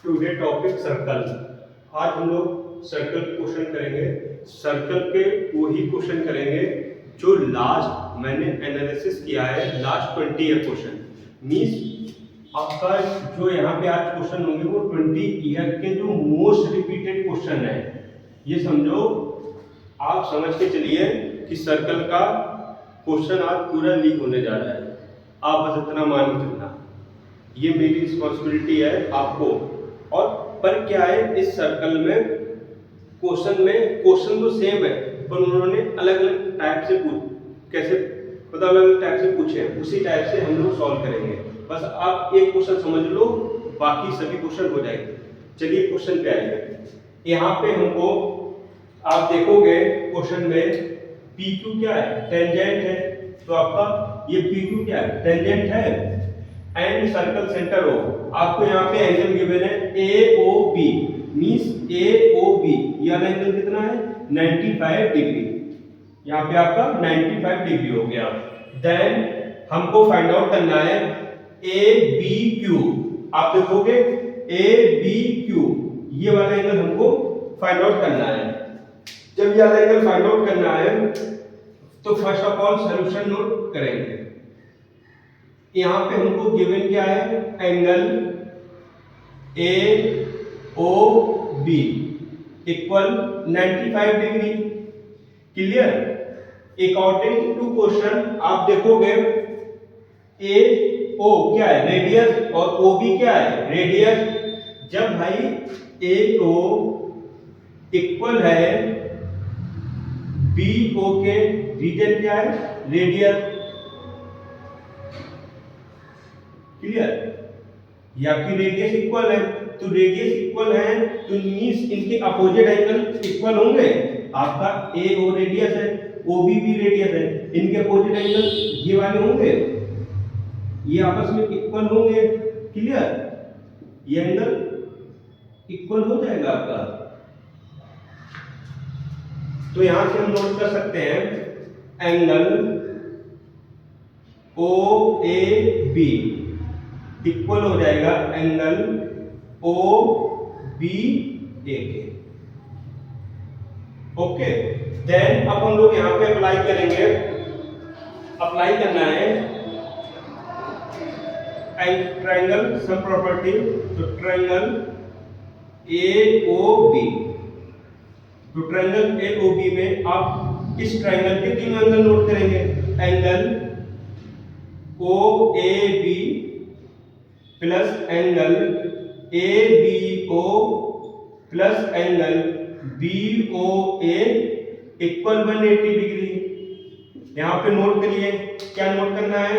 Today topic circle. आज हम लोग सर्कल के क्वेश्चन करेंगे। सर्कल के वही क्वेश्चन करेंगे जो लास्ट मैंने एनालिसिस किया है, लास्ट 20 ईयर क्वेश्चन। मीन्स आपका जो यहाँ पे आज क्वेश्चन होंगे वो 20 ईयर के जो मोस्ट रिपीटेड क्वेश्चन है। ये समझो, आप समझ के चलिए कि सर्कल का क्वेश्चन आज पूरा लीक होने जा रहा है। आप बस इतना मान के चलना, ये मेरी रिस्पॉन्सिबिलिटी है आपको। और पर क्या है, इस सर्कल में क्वेश्चन तो सेम है, पर उन्होंने अलग अलग टाइप से कैसे मतलब अलग अलग टाइप से पूछे हैं, उसी टाइप से हम लोग सॉल्व करेंगे। बस आप एक क्वेश्चन समझ लो, बाकी सभी क्वेश्चन हो जाएंगे। चलिए क्वेश्चन पे आएंगे। यहाँ पे हमको आप देखोगे क्वेश्चन में PQ क्या है, टेंजेंट है। तो आपका ये PQ क्या है, टेंजेंट है। एंड सर्कल सेंटर O, आपको यहाँ पे एंगल गिवन है AOB, मींस AOB ये वाला एंगल कितना है, 95 डिग्री। यहाँ पे आपका 95 डिग्री हो गया। देन हमको फाइंड आउट करना है ABQ। आप देखोगे ABQ ये वाला एंगल हमको फाइंड आउट करना है। जब ये वाला एंगल फाइंड आउट करना है तो first of all solution note करेंगे। यहाँ पे हमको गिवन क्या है, angle AOB equal 95 degree. Clear? According to question आप देखोगे AO क्या है, रेडियस, और OB क्या है, रेडियस। जब भाई AO इक्वल है BO के, रीजन क्या है, रेडियस। क्लियर? ये आपकी रेडियस इक्वल है, तो रेडियस इक्वल है तो मींस इनके अपोजिट एंगल इक्वल होंगे। आपका AO रेडियस है, OB भी रेडियस है, इनके अपोजिट एंगल ये वाले होंगे, ये आपस में इक्वल होंगे। क्लियर? ये एंगल इक्वल हो जाएगा आपका। तो यहां से हम नोट कर सकते हैं एंगल OAB इक्वल हो जाएगा एंगल OBA के। ओके, देन अब हम लोग यहाँ पे अप्लाई करेंगे। अप्लाई करना है ट्रायंगल सम प्रॉपर्टी। तो ट्रायंगल AOB, तो ट्रायंगल AOB में आप इस ट्रायंगल के तीन एंगल नोट करेंगे। Angle OAB plus angle ABO plus angle BOA equal 180 degree. यहां पे नोट करिए, क्या नोट करना है,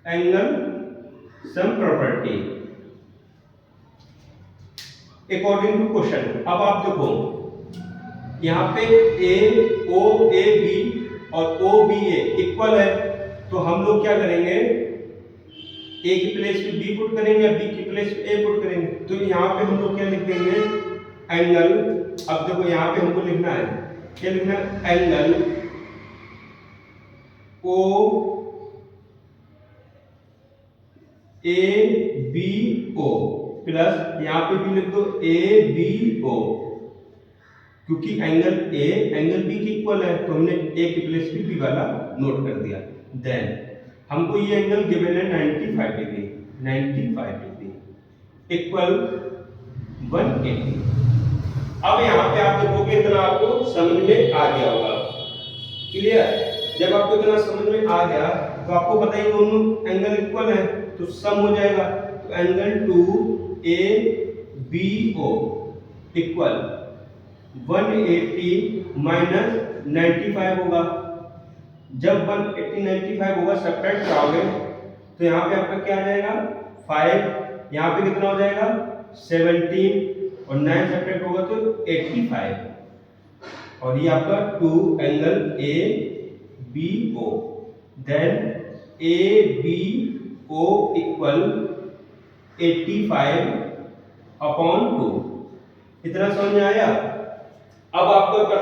angle sum property according to question. अब आप देखो यहां पे AOAB और OBA इक्वल है, तो हम लोग क्या करेंगे, A की प्लेस पे B पुट करेंगे या B की प्लेस पे A पुट करेंगे। तो यहाँ पे हम लोग क्या लिख देंगे, एंगल। अब देखो यहाँ पे हमको लिखना है, क्या लिखना है, एंगल OABO प्लस यहाँ पे भी लिख दो ABO, क्योंकि एंगल A एंगल B की इक्वल है, तो हमने A की प्लेस पे B वाला नोट कर दिया। देन हमको ये एंगल गिवन है 95 डिग्री, 95 डिग्री इक्वल 180। अब यहाँ पे आप देखोगे इतना आपको समझ में आ गया होगा। क्लियर? जब आपको इतना समझ में आ गया तो आपको पता ही दोनों एंगल इक्वल है, तो सम हो जाएगा। तो एंगल 2ABO इक्वल 180 माइनस 95 होगा। जब 180 95 होगा सब्ट्रैक्ट कराओगे तो यहाँ पे आपका क्या आ जाएगा, 5, यहाँ पे कितना हो जाएगा 17, और 9 सब्ट्रैक्ट होगा तो 85, और ये आपका 2 angle ABO। Then ABO equal 85 upon 2। इतना समझ में आया? अब आपका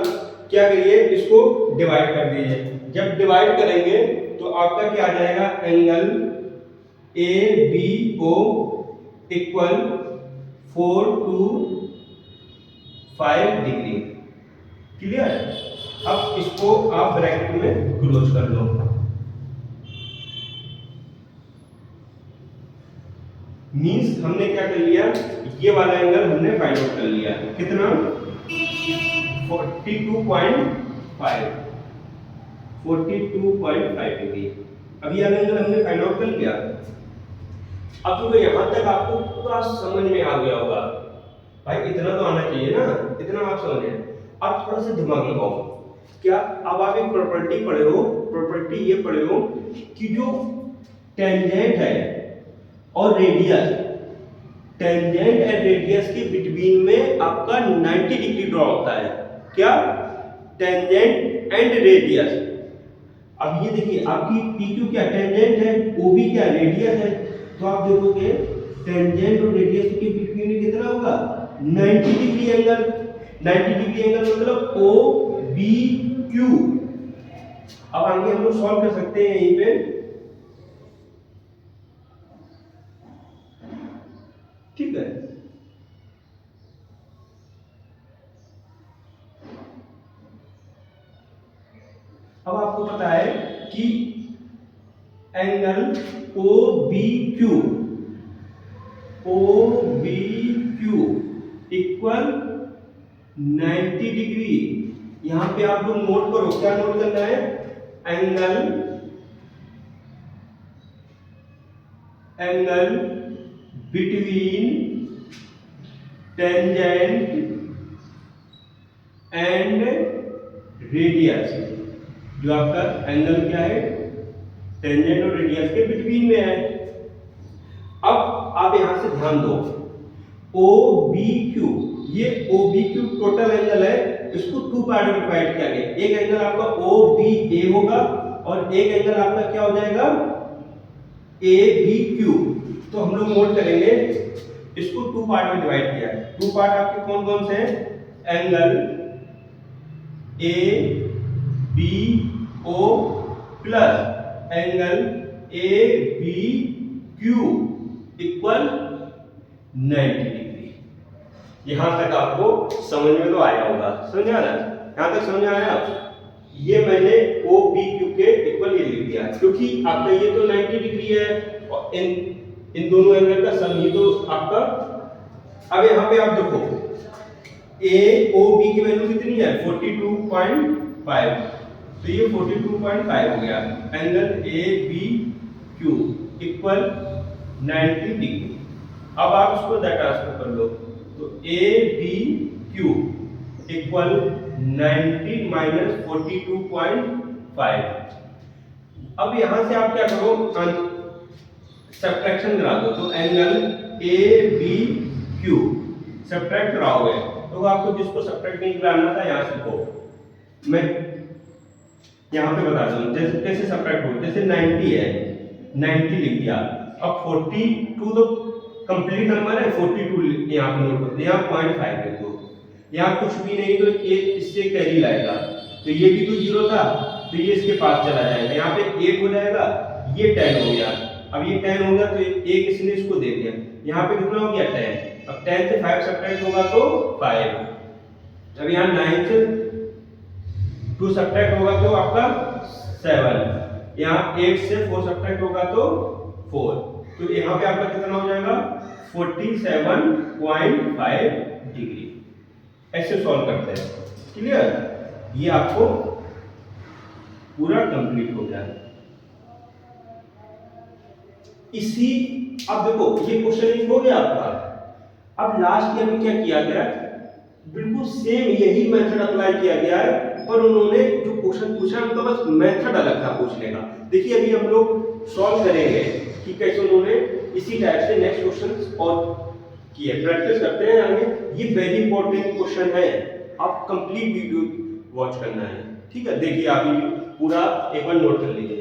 क्या करिए, इसको डिवाइड कर दीजिए। जब डिवाइड करेंगे तो आपका क्या आ जाएगा, angle A B O equal 4 to 5 degree. Clear है? अब इसको आप ब्रैकेट में क्लोज कर लो। मींस हमने क्या कर लिया, ये वाला एंगल हमने फाइंड आउट कर लिया। कितना? 42.5 डिग्री। अब ये एंगल हमने फाइंड आउट कर लिया। अब तो यहाँ तक आपको पूरा समझ में आ गया होगा। भाई इतना तो आना चाहिए ना, इतना आप समझे। अब थोड़ा सा दिमाग लगाओ। क्या अब आप एक प्रॉपर्टी पढ़े हो, प्रॉपर्टी ये पढ़े हो कि जो टेंजेंट है और रेडियस, टेंजेंट एंड रेडियस के बिटवीन में आपका 90 डिग्री ड्रॉ होता है। क्या? Tangent and radius. अब ये देखिए आपकी PQ क्या टेंजेंट है, OB क्या रेडियस है। तो आप देखोगे टेंजेंट और रेडियस के बिटवीन में कितना होगा? 90 डिग्री एंगल। 90 डिग्री एंगल मतलब OBQ। अब आगे हम लोग सॉल्व कर सकते हैं यहीं पे। ठीक है, अब आपको पता है कि एंगल OBQ इक्वल 90 डिग्री। यहां पे आप लोग नोट करो, क्या नोट करना है? Angle between tangent and radius. जो आपका एंगल क्या है? टेंजेंट और रेडियस के बिटवीन में है। अब आप यहां से ध्यान दो, OBQ, ये OBQ टोटल एंगल है, इसको 2 पार्ट में डिवाइड किया गया। एक एंगल आपका OBA होगा और एक एंगल आपका क्या हो जाएगा? ABQ। तो हम लोग नोट करेंगे, इसको 2 पार्ट में डिवाइड किया है। 2 पार्ट आपके कौन कौन से हैं? Angle ABO plus angle ABQ equal 90 degree. यहां तक आपको समझ में तो आया होगा, समझ आ रहा है? यहां तक समझ आया? ये मैंने OBQ के इक्वल ये लिख दिया क्योंकि आपका ये तो 90 डिग्री है और इन दोनों एंगल का सम ही तो आपका। अब यहाँ पे आप देखो AOB की वैल्यू कितनी है? 42.5। तो ये 42.5 हो गया। Angle ABQ equal 90 degree. अब आप इसको ट्रांसफर कर लो, तो ABQ इक्वल 90 माइनस 42.5। अब यहां से आप क्या करो? सब्ट्रैक्शन करा दो। तो एंगल ABQ सब्ट्रैक्ट कराओगे तो आपको जिसको सब्ट्रैक्ट नहीं कराना था यहां से को मैं यहां पे बता दूं जैसे कैसे सब्ट्रैक्ट हो। जैसे 90 है, 90 लिख दिया। अब 42 तो कंप्लीट नंबर है, 42 यहां पे नोट कर दिया। 0.5 लिख दो। यहां कुछ भी नहीं तो ये इससे कैरी लाएगा, तो ये भी तो 0 था तो ये इसके पास चला जाएगा। यहाँ पे 8 हो जाएगा, ये 10 हो गया। अब ये 10 हो गया तो एक इसने इसको दे दिया। यहाँ पे कितना हो गया? 10। अब 10 से 5 सब्ट्रैक्ट होगा तो 5। अब यहाँ 9 से 2 सब्ट्रैक्ट होगा तो आपका 7। यहाँ 8 से 4 सब्ट्रैक्ट होगा तो 4। तो यहाँ पे आपका कितना हो जाएगा? 47.5 डिग्री। ऐसे सॉल्व करते हैं। क्लियर? ये आपको पूरा कंप्लीट हो गया। इसी अब देखो ये क्वेश्चन हो गया आपका। अब लास्ट ईयर में क्या किया गया? बिल्कुल सेम यही मेथड अप्लाई किया गया है, पर उन्होंने जो क्वेश्चन पूछा उनका बस मेथड अलग था पूछने का। देखिए अभी हम लोग सॉल्व करेंगे कि कैसे उन्होंने इसी टाइप से नेक्स्ट क्वेश्चन और किए। प्रैक्टिस करते हैं आगे। ये वेरी इंपॉर्टेंट क्वेश्चन है, आप कंप्लीट वीडियो वॉच करना है। ठीक है, देखिए आप पूरा एक बार नोट कर लीजिए।